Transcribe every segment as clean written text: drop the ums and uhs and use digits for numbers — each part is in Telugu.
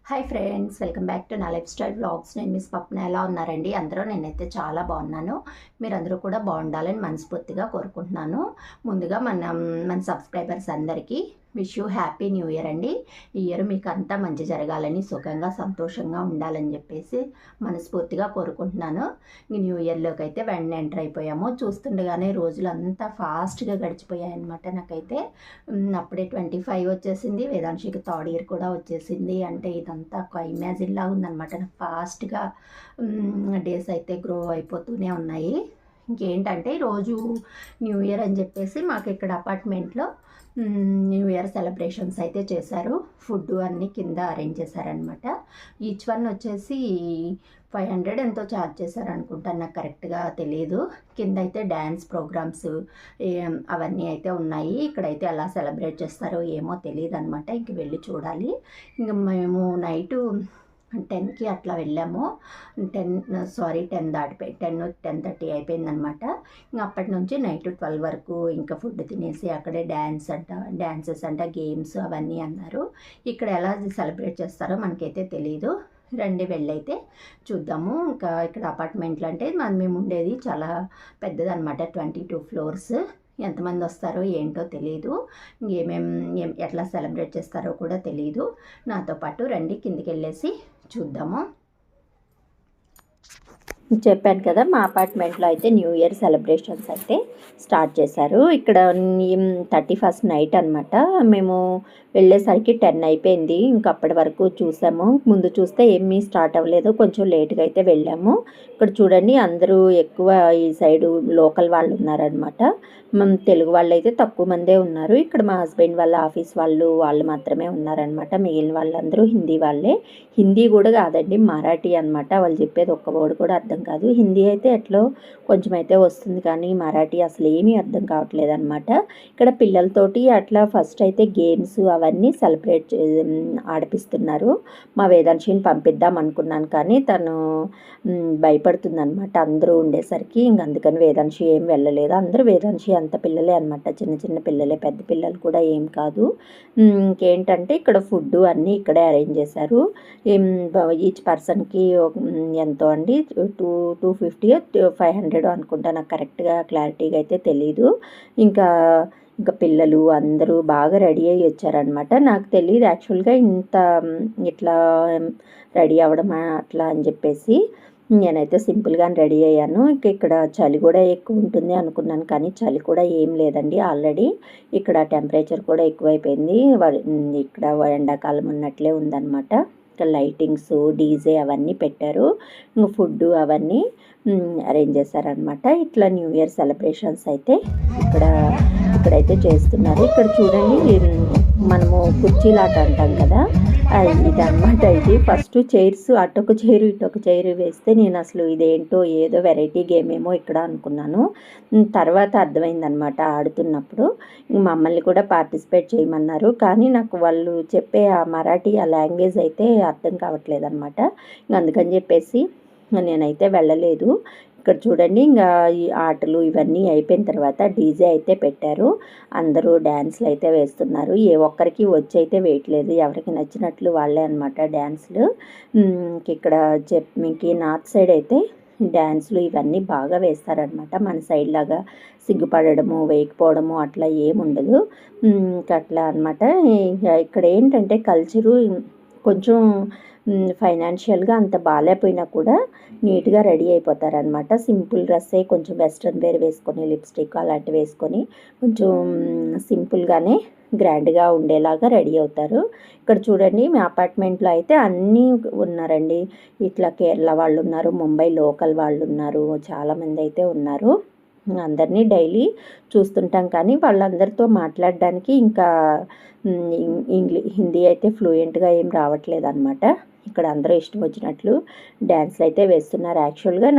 Hi friends, welcome back to నా లైఫ్ స్టైల్ వ్లాగ్స్. నేను మిస్ పప్న. ఎలా ఉన్నారండి అందరూ? నేనైతే చాలా బాగున్నాను. మీరందరూ కూడా బాగుండాలని మనస్ఫూర్తిగా కోరుకుంటున్నాను. ముందుగా మన సబ్స్క్రైబర్స్ అందరికీ wish you happy new year అండి. ఈ ఇయర్ మీకు అంతా మంచి జరగాలని, సుఖంగా సంతోషంగా ఉండాలని చెప్పేసి మనస్ఫూర్తిగా కోరుకుంటున్నాను. ఈ న్యూ ఇయర్లోకి అయితే వెంటనే ఎంటర్ అయిపోయాము. చూస్తుండగానే రోజులు అంతా ఫాస్ట్గా గడిచిపోయాయి అనమాట. నాకైతే అప్పుడే 25 వచ్చేసింది, వేదాంశికి థర్డ్ ఇయర్ కూడా వచ్చేసింది. అంటే ఇదంతా ఒక ఇమాజిన్ లాగా ఉందన్నమాట. నాకు ఫాస్ట్గా డేస్ అయితే గ్రో అయిపోతూనే ఉన్నాయి. ఇంకేంటంటే రోజు న్యూ ఇయర్ అని చెప్పేసి మాకు ఇక్కడ అపార్ట్మెంట్లో న్యూ ఇయర్ సెలబ్రేషన్స్ అయితే చేశారు. ఫుడ్ అన్నీ కింద అరేంజ్ చేశారనమాట. ఈచ్ వన్ వచ్చేసి 500 ఎంతో ఛార్జ్ చేశారు అనుకుంటాను, నాకు కరెక్ట్గా తెలియదు. కింద అయితే డ్యాన్స్ ప్రోగ్రామ్స్ అవన్నీ అయితే ఉన్నాయి. ఇక్కడైతే ఎలా సెలబ్రేట్ చేస్తారో ఏమో తెలియదు అనమాట. ఇంక వెళ్ళి చూడాలి. ఇంక మేము నైటు 10కి అట్లా వెళ్ళాము. 10 దాటిపోయి 10:30 అయిపోయిందనమాట. ఇంకా అప్పటి నుంచి నైట్ 12 వరకు ఇంకా ఫుడ్ తినేసి అక్కడే డ్యాన్సెస్ అంట, గేమ్స్ అవన్నీ అన్నారు. ఇక్కడ ఎలా సెలబ్రేట్ చేస్తారో మనకైతే తెలీదు. రండి వెళ్ళైతే చూద్దాము. ఇంకా ఇక్కడ అపార్ట్మెంట్లు అంటే మేము ఉండేది చాలా పెద్దదన్నమాట, 22 ఫ్లోర్స్. ఎంతమంది వస్తారో ఏంటో తెలియదు. ఎట్లా సెలబ్రేట్ చేస్తారో కూడా తెలియదు. నాతో పాటు రండి కిందికి వెళ్ళేసి చూద్దాము. చెప్పాను కదా, మా అపార్ట్మెంట్లో అయితే న్యూ ఇయర్ సెలబ్రేషన్స్ అయితే స్టార్ట్ చేశారు. ఇక్కడ 31st నైట్ అనమాట. మేము వెళ్ళేసరికి 10 అయిపోయింది. ఇంక అప్పటి వరకు చూసాము. ముందు చూస్తే ఏమీ స్టార్ట్ అవ్వలేదు, కొంచెం లేట్గా అయితే వెళ్ళాము. ఇక్కడ చూడండి, అందరూ ఎక్కువ ఈ సైడు లోకల్ వాళ్ళు ఉన్నారనమాట. తెలుగు వాళ్ళు అయితే తక్కువ మందే ఉన్నారు. ఇక్కడ మా హస్బెండ్ వాళ్ళ ఆఫీస్ వాళ్ళు మాత్రమే ఉన్నారనమాట. మిగిలిన వాళ్ళందరూ హిందీ వాళ్ళే. హిందీ కూడా కాదండి, మరాఠీ అనమాట. వాళ్ళు చెప్పేది ఒక్క వర్డ్ కూడా అర్థం కాదు. హిందీ అయితే ఎట్లో కొంచెం అయితే వస్తుంది, కానీ మరాఠీ అసలు ఏమీ అర్థం కావట్లేదు అనమాట. ఇక్కడ పిల్లలతోటి అట్లా ఫస్ట్ అయితే గేమ్స్ అవన్నీ సెలబ్రేట్ ఆడిపిస్తున్నారు. మా వేదాంశిని పంపిద్దాం అనుకున్నాను, కానీ తను భయపడుతుందనమాట అందరూ ఉండేసరికి. అందుకని వేదాంశి ఏం వెళ్ళలేదు. అందరూ వేదాంశి అంత పిల్లలే అనమాట, చిన్న చిన్న పిల్లలే, పెద్ద పిల్లలు కూడా ఏం కాదు. ఇంకేంటంటే ఇక్కడ ఫుడ్ అన్నీ ఇక్కడే అరేంజ్ చేశారు. ఈచ్ పర్సన్కి ఎంతో అండి, 250 500 అనుకుంటా, నాకు కరెక్ట్గా క్లారిటీగా అయితే తెలీదు. ఇంకా పిల్లలు అందరూ బాగా రెడీ అయ్యి వచ్చారనమాట. నాకు తెలియదు యాక్చువల్గా ఇట్లా రెడీ అవ్వడం అట్లా అని చెప్పేసి. నేనైతే సింపుల్గానే రెడీ అయ్యాను. ఇక్కడ చలి కూడా ఎక్కువ ఉంటుంది అనుకున్నాను, కానీ చలి కూడా ఏం లేదండి. ఆల్రెడీ ఇక్కడ టెంపరేచర్ కూడా ఎక్కువైపోయింది. ఇక్కడ ఎండాకాలం ఉన్నట్లే ఉందన్నమాట. ఇక్కడ లైటింగ్స్, డీజే అవన్నీ పెట్టారు. ఇంకా ఫుడ్ అవన్నీ అరేంజ్ చేశారనమాట. ఇట్లా న్యూ ఇయర్ సెలబ్రేషన్స్ అయితే ఇక్కడైతే చేస్తున్నారు. ఇక్కడ చూడండి, మనము కుర్చీలాట అంటాం కదా, ఇదన్నమాట. ఇది ఫస్ట్ చైర్స్, అటొక చైరు ఇటొక చైరు వేస్తే నేను అసలు ఇదేంటో ఏదో వెరైటీ గేమ్ ఏమో ఇక్కడ అనుకున్నాను. తర్వాత అర్థమైందనమాట ఆడుతున్నప్పుడు. మమ్మల్ని కూడా పార్టిసిపేట్ చేయమన్నారు, కానీ నాకు వాళ్ళు చెప్పే ఆ మరాఠీ ఆ లాంగ్వేజ్ అయితే అర్థం కావట్లేదు అనమాట. అందుకని చెప్పేసి నేనైతే వెళ్ళలేదు. ఇక్కడ చూడండి, ఇంకా ఈ ఆటలు ఇవన్నీ అయిపోయిన తర్వాత డీజే అయితే పెట్టారు. అందరూ డ్యాన్స్లు అయితే వేస్తున్నారు. ఏ ఒక్కరికి వచ్చి అయితే వేయట్లేదు, ఎవరికి నచ్చినట్లు వాళ్ళే అనమాట డ్యాన్స్లు. ఇక్కడ మీకు నార్త్ సైడ్ అయితే డ్యాన్స్లు ఇవన్నీ బాగా వేస్తారనమాట. మన సైడ్ లాగా సిగ్గుపడము, వేయకపోవడము అట్లా ఏముండదు. అట్లా అనమాట. ఇక్కడ ఏంటంటే కల్చరు కొంచెం ఫైనాన్షియల్గా అంత బాగాలేకపోయినా కూడా నీట్గా రెడీ అయిపోతారనమాట. సింపుల్ డ్రెస్సే, కొంచెం వెస్ట్రన్ వేర్ వేసుకొని, లిప్స్టిక్ అలాంటివి వేసుకొని కొంచెం సింపుల్గానే గ్రాండ్గా ఉండేలాగా రెడీ అవుతారు. ఇక్కడ చూడండి, మా అపార్ట్మెంట్లో అయితే అన్నీ ఉన్నారండి. ఇట్లా కేరళ వాళ్ళు ఉన్నారు, ముంబై లోకల్ వాళ్ళు ఉన్నారు, చాలామంది అయితే ఉన్నారు. అందరినీ డైలీ చూస్తుంటాం, కానీ వాళ్ళందరితో మాట్లాడడానికి ఇంకా హిందీ అయితే ఫ్లూయెంట్గా ఏం రావట్లేదు అనమాట. ఇక్కడ అందరూ ఇష్టం వచ్చినట్లు డ్యాన్స్లు అయితే వేస్తున్నారు. యాక్చువల్గా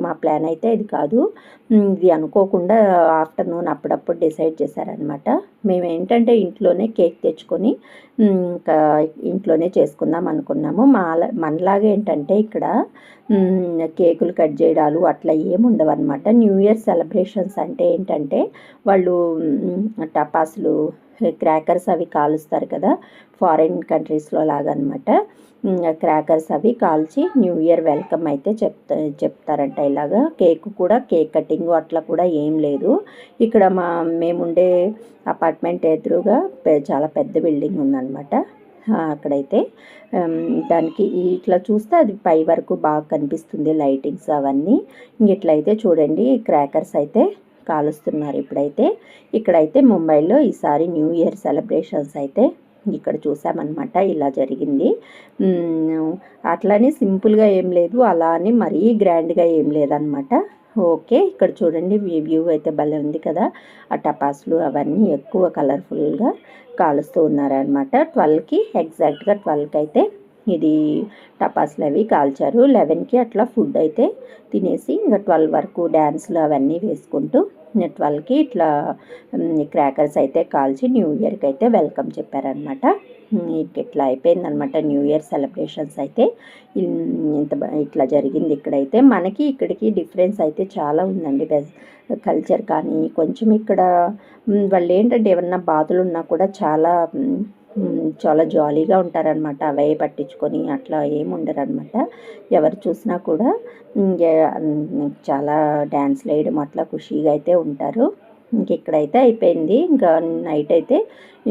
మా ప్లాన్ అయితే ఇది కాదు. ఇది అనుకోకుండా ఆఫ్టర్నూన్ అప్పుడప్పుడు డిసైడ్ చేశారనమాట. మేము ఏంటంటే ఇంట్లోనే కేక్ తెచ్చుకొని ఇంకా ఇంట్లోనే చేసుకుందాం అనుకున్నాము. మనలాగా ఏంటంటే ఇక్కడ కేకులు కట్ చేయడాలు అట్లా ఏముండవు అనమాట. న్యూ ఇయర్ సెలబ్రేషన్స్ అంటే ఏంటంటే వాళ్ళు టపాసులు క్రాకర్స్ అవి కాలుస్తారు కదా, ఫారిన్ కంట్రీస్లో లాగా అనమాట. క్రాకర్స్ అవి కాల్చి న్యూ ఇయర్ వెల్కమ్ అయితే చెప్తారంట. ఇలాగా కేక్ కూడా, కేక్ కటింగ్ అట్లా కూడా ఏం లేదు. ఇక్కడ మేముండే అపార్ట్మెంట్ ఎదురుగా చాలా పెద్ద బిల్డింగ్ ఉందన్నమాట. అక్కడైతే దానికి ఇట్లా చూస్తే అది పై వరకు బాగా కనిపిస్తుంది, లైటింగ్స్ అవన్నీ. ఇట్లయితే చూడండి క్రాకర్స్ అయితే కాలుస్తున్నారు ఇప్పుడైతే. ఇక్కడైతే ముంబైలో ఈసారి న్యూ ఇయర్ సెలబ్రేషన్స్ అయితే ఇక్కడ చూసామన్నమాట. ఇలా జరిగింది. అట్లానే సింపుల్గా ఏం లేదు, అలా అని మరీ గ్రాండ్గా ఏం లేదనమాట. ఓకే, ఇక్కడ చూడండి వ్యూ అయితే భలే ఉంది కదా. ఆ టపాసులు అవన్నీ ఎక్కువ కలర్ఫుల్గా కాలుస్తూ ఉన్నారనమాట. 12కి ఎగ్జాక్ట్గా 12కి అయితే ఇది టపాసులు అవి కాల్చారు. 11కి అట్లా ఫుడ్ అయితే తినేసి ఇంకా 12 వరకు డ్యాన్స్లు అవన్నీ వేసుకుంటూ 12కి ఇట్లా క్రాకర్స్ అయితే కాల్చి న్యూ ఇయర్కి అయితే వెల్కమ్ చెప్పారనమాట. ఇట్లా అయిపోయిందనమాట న్యూ ఇయర్ సెలబ్రేషన్స్ అయితే. ఇట్లా జరిగింది ఇక్కడైతే. మనకి ఇక్కడికి డిఫరెన్స్ అయితే చాలా ఉందండి, కల్చర్ కానీ కొంచెం ఇక్కడ వాళ్ళు ఏంటంటే ఏమన్నా బాధలు ఉన్నా కూడా చాలా జాలీగా ఉంటారనమాట. అవే పట్టించుకొని అట్లా ఏమి ఉండరనమాట. ఎవరు చూసినా కూడా చాలా డ్యాన్స్లు వేయడం అట్లా ఖుషీగా అయితే ఉంటారు. ఇక్కడైతే అయిపోయింది. ఇంకా నైట్ అయితే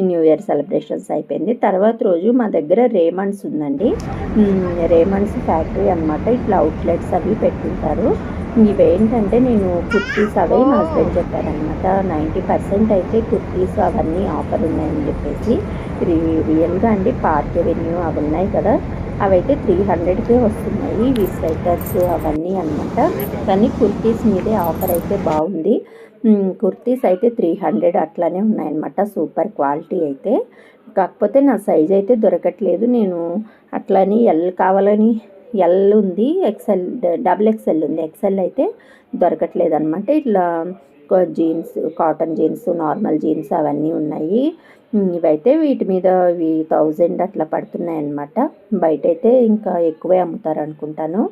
న్యూ ఇయర్ సెలబ్రేషన్స్ అయిపోయింది. తర్వాత రోజు మా దగ్గర రేమండ్స్ ఉందండి. రేమండ్స్ ఫ్యాక్టరీ అనమాట. ఇట్లా అవుట్లెట్స్ అవి పెట్టుంటారు. ఇవేంటంటే నేను కుర్తీస్ అవే మా హస్బెండ్ చెప్పారనమాట. 90% అయితే కుర్తీస్ అవన్నీ ఆఫర్ ఉన్నాయని చెప్పేసి. రియల్గా అండి పార్క్ ఎవెన్యూ అవి ఉన్నాయి కదా, అవైతే 300కే వస్తున్నాయి ఇవి స్వెటర్స్ అవన్నీ అనమాట. కానీ కుర్తీస్ మీదే ఆఫర్ అయితే బాగుంది. కుర్తీస్ అయితే 300 అట్లానే ఉన్నాయన్నమాట. సూపర్ క్వాలిటీ అయితే. కాకపోతే నా సైజ్ అయితే దొరకట్లేదు. నేను అట్లని ఎల్ కావాలని ఎల్ ఉంది, ఎక్సెల్ డబుల్ ఎక్సెల్ ఉంది, ఎక్సెల్ అయితే దొరకట్లేదు అనమాట. ఇట్లా jeans, cotton jeans, normal jeans అవన్నీ ఉన్నాయి. ఇవైతే వీటి మీద ఇవి 1000 అట్లా పడుతున్నాయి అన్నమాట. బయట అయితే ఇంకా ఎక్కువే అమ్ముతారు అనుకుంటాను.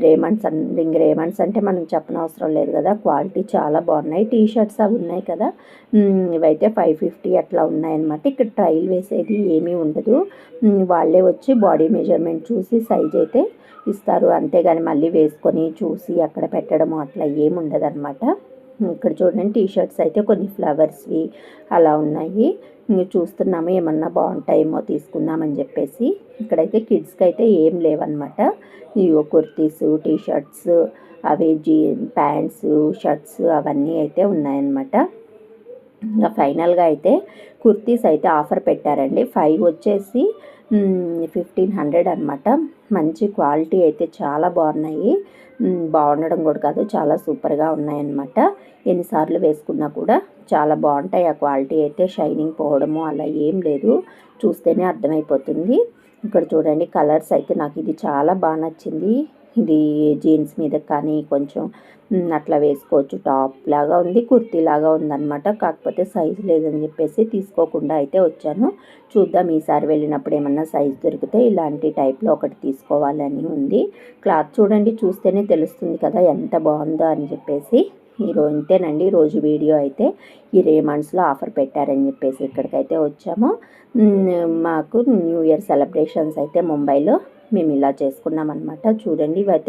రేమండ్స్ అంటే మనం చెప్పనవసరం లేదు కదా, క్వాలిటీ చాలా బాగున్నాయి. టీ షర్ట్స్ అవి ఉన్నాయి కదా, ఇవైతే 550 అట్లా ఉన్నాయన్నమాట. ఇక్కడ ట్రయల్ వేసేది ఏమీ ఉండదు. వాళ్ళే వచ్చి బాడీ మెజర్మెంట్ చూసి సైజ్ అయితే ఇస్తారు, అంతేగాని మళ్ళీ వేసుకొని చూసి అక్కడ పెట్టడము అట్లా ఏమి ఉండదు అనమాట. ఇక్కడ చూడండి టీ షర్ట్స్ అయితే కొన్ని ఫ్లవర్స్వి అలా ఉన్నాయి. చూస్తున్నాము ఏమన్నా బాగుంటాయేమో తీసుకుందామని చెప్పేసి. ఇక్కడైతే కిడ్స్కి అయితే ఏం లేవన్నమాట. ఇవో కుర్తీస్, టీ షర్ట్స్, అవి ప్యాంట్స్, షర్ట్స్ అవన్నీ అయితే ఉన్నాయన్నమాట. ఇంకా ఫైనల్గా అయితే కుర్తీస్ అయితే ఆఫర్ పెట్టారండి. 5 వచ్చేసి 1500 అనమాట. మంచి క్వాలిటీ అయితే చాలా బాగున్నాయి. బాగుండడం కూడా కాదు, చాలా సూపర్గా ఉన్నాయన్నమాట. ఎన్నిసార్లు వేసుకున్నా కూడా చాలా బాగుంటాయి. ఆ క్వాలిటీ అయితే షైనింగ్ పోవడము అలా ఏం లేదు, చూస్తేనే అర్థమైపోతుంది. ఇక్కడ చూడండి కలర్స్ అయితే నాకు ఇది చాలా బాగా నచ్చింది. ఇది జీన్స్ మీద కానీ కొంచెం అట్లా వేసుకోవచ్చు. టాప్ లాగా ఉంది, కుర్తీ లాగా ఉందన్నమాట. కాకపోతే సైజు లేదని చెప్పేసి తీసుకోకుండా అయితే వచ్చాను. చూద్దాం ఈసారి వెళ్ళినప్పుడు ఏమన్నా సైజు దొరికితే ఇలాంటి టైప్లో ఒకటి తీసుకోవాలని ఉంది. క్లాత్ చూడండి, చూస్తేనే తెలుస్తుంది కదా ఎంత బాగుందో అని చెప్పేసి. ఇంతేనండి రోజు వీడియో అయితే. ఈ రేమండ్స్లో ఆఫర్ పెట్టారని చెప్పేసి ఇక్కడికైతే వచ్చాము. మాకు న్యూ ఇయర్ సెలబ్రేషన్స్ అయితే ముంబైలో మేము ఇలా చేసుకున్నాం అనమాట. చూడండి ఇవైతే